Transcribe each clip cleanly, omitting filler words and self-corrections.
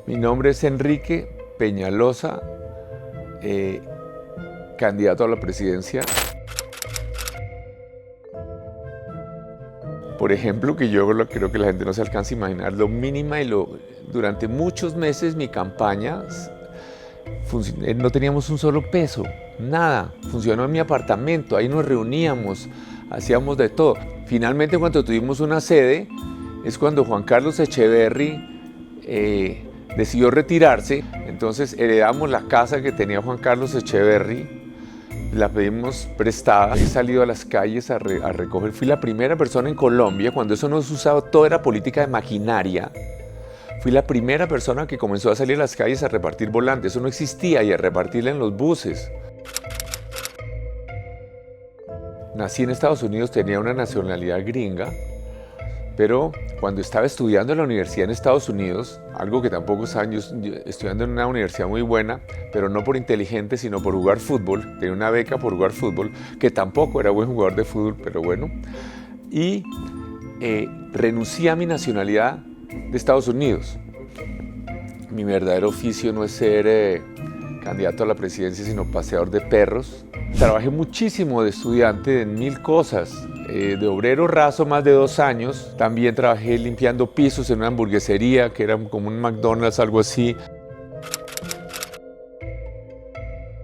Mi nombre es Enrique Peñalosa, candidato a la presidencia. Por ejemplo, que yo creo que la gente no se alcanza a imaginar, lo mínima durante muchos meses mi campaña no teníamos un solo peso, nada, funcionó en mi apartamento, ahí nos reuníamos, hacíamos de todo. Finalmente, cuando tuvimos una sede, es cuando Juan Carlos Echeverry decidió retirarse, entonces heredamos la casa que tenía Juan Carlos Echeverry, la pedimos prestada, he salido a las calles a recoger, fui la primera persona en Colombia, cuando eso no se usaba, todo era política de maquinaria, fui la primera persona que comenzó a salir a las calles a repartir volantes, eso no existía, y a repartirla en los buses. Nací en Estados Unidos, tenía una nacionalidad gringa, pero cuando estaba estudiando en la universidad en Estados Unidos, algo que tampoco saben, yo estudiando en una universidad muy buena, pero no por inteligente, sino por jugar fútbol, tenía una beca por jugar fútbol, que tampoco era buen jugador de fútbol, pero bueno, y renuncié a mi nacionalidad de Estados Unidos. Mi verdadero oficio no es ser candidato a la presidencia, sino paseador de perros. Trabajé muchísimo de estudiante en 1000 cosas, de obrero raso más de 2 años. También trabajé limpiando pisos en una hamburguesería, que era como un McDonald's, algo así.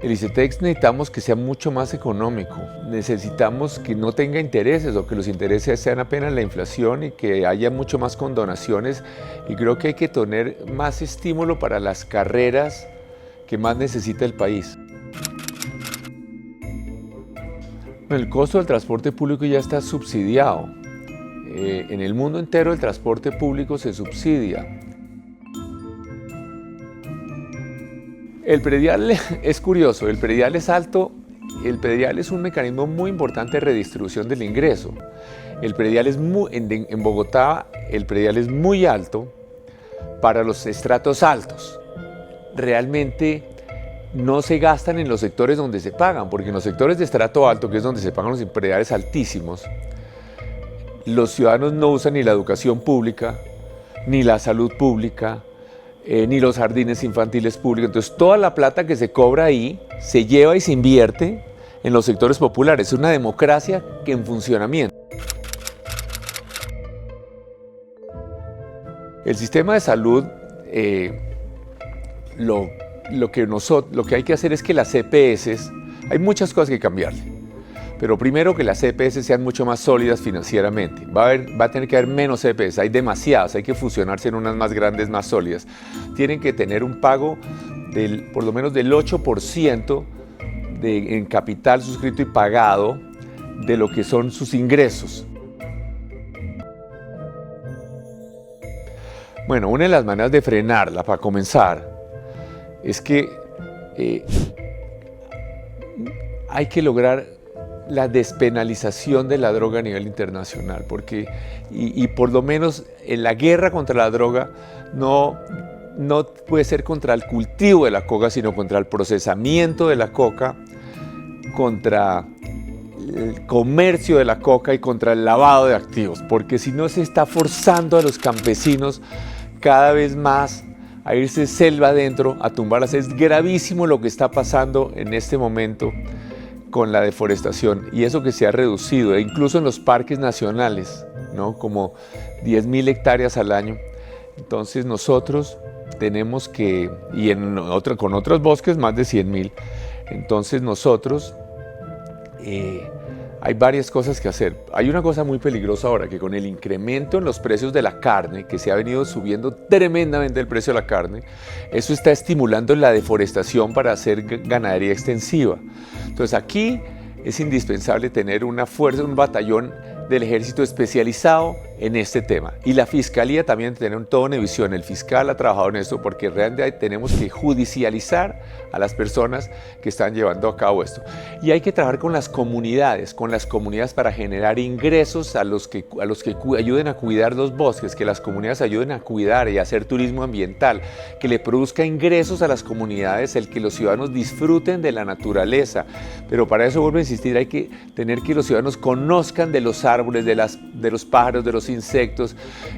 El ICETEX necesitamos que sea mucho más económico. Necesitamos que no tenga intereses o que los intereses sean apenas la inflación y que haya mucho más condonaciones. Y creo que hay que tener más estímulo para las carreras que más necesita el país. El costo del transporte público ya está subsidiado. En el mundo entero el transporte público se subsidia. El predial es curioso, el predial es alto, el predial es un mecanismo muy importante de redistribución del ingreso. El predial es en Bogotá, el predial es muy alto para los estratos altos. Realmente no se gastan en los sectores donde se pagan, porque en los sectores de estrato alto, que es donde se pagan los prediales altísimos, los ciudadanos no usan ni la educación pública, ni la salud pública, ni los jardines infantiles públicos. Entonces toda la plata que se cobra ahí se lleva y se invierte en los sectores populares. Es una democracia que en funcionamiento. El sistema de salud, lo que hay que hacer es que las EPS, hay muchas cosas que cambiarle, pero primero que las EPS sean mucho más sólidas financieramente. Va a tener que haber menos EPS, hay demasiadas, hay que fusionarse en unas más grandes, más sólidas. Tienen que tener un pago por lo menos del 8% en capital suscrito y pagado de lo que son sus ingresos. Bueno, una de las maneras de frenarla, para comenzar, es que hay que lograr la despenalización de la droga a nivel internacional, porque, y por lo menos en la guerra contra la droga no puede ser contra el cultivo de la coca, sino contra el procesamiento de la coca, contra el comercio de la coca y contra el lavado de activos, porque si no se está forzando a los campesinos cada vez más a irse selva adentro, a tumbarlas. Es gravísimo lo que está pasando en este momento con la deforestación, y eso que se ha reducido, incluso en los parques nacionales, ¿no? Como 10.000 hectáreas al año. Entonces nosotros tenemos que, y con otros bosques más de 100.000, entonces nosotros hay varias cosas que hacer. Hay una cosa muy peligrosa ahora, que con el incremento en los precios de la carne, que se ha venido subiendo tremendamente el precio de la carne, eso está estimulando la deforestación para hacer ganadería extensiva. Entonces aquí es indispensable tener una fuerza, un batallón del ejército especializado en este tema. Y la Fiscalía también tiene toda una visión. El fiscal ha trabajado en esto porque realmente tenemos que judicializar a las personas que están llevando a cabo esto. Y hay que trabajar con las comunidades para generar ingresos a los que ayuden a cuidar los bosques, que las comunidades ayuden a cuidar y a hacer turismo ambiental, que le produzca ingresos a las comunidades, el que los ciudadanos disfruten de la naturaleza. Pero para eso, vuelvo a insistir, hay que tener que los ciudadanos conozcan de los árboles, de los pájaros, de los insectos.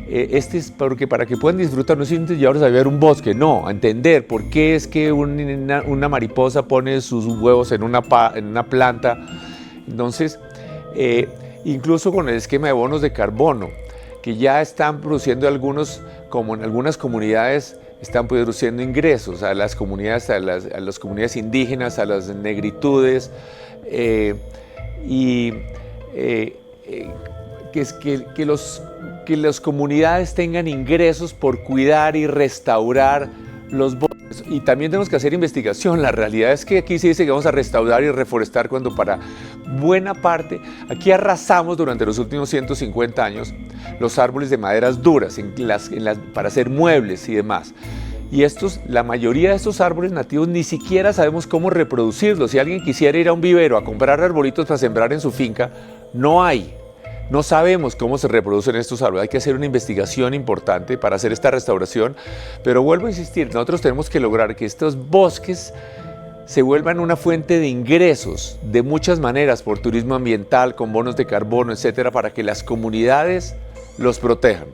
Este es porque para que puedan disfrutar, no es llevarlos a ver un bosque, no, a entender por qué es que una mariposa pone sus huevos en una planta. Entonces, incluso con el esquema de bonos de carbono, que ya están produciendo algunos, como en algunas comunidades, están produciendo ingresos a las comunidades, a las comunidades indígenas, a las negritudes, que las comunidades tengan ingresos por cuidar y restaurar los bosques. Y también tenemos que hacer investigación. La realidad es que aquí se dice que vamos a restaurar y reforestar cuando para buena parte, aquí arrasamos durante los últimos 150 años los árboles de maderas duras para hacer muebles y demás. Y la mayoría de estos árboles nativos ni siquiera sabemos cómo reproducirlos. Si alguien quisiera ir a un vivero a comprar arbolitos para sembrar en su finca, no hay. No sabemos cómo se reproducen estos árboles. Hay que hacer una investigación importante para hacer esta restauración. Pero vuelvo a insistir, nosotros tenemos que lograr que estos bosques se vuelvan una fuente de ingresos de muchas maneras, por turismo ambiental, con bonos de carbono, etcétera, para que las comunidades los protejan.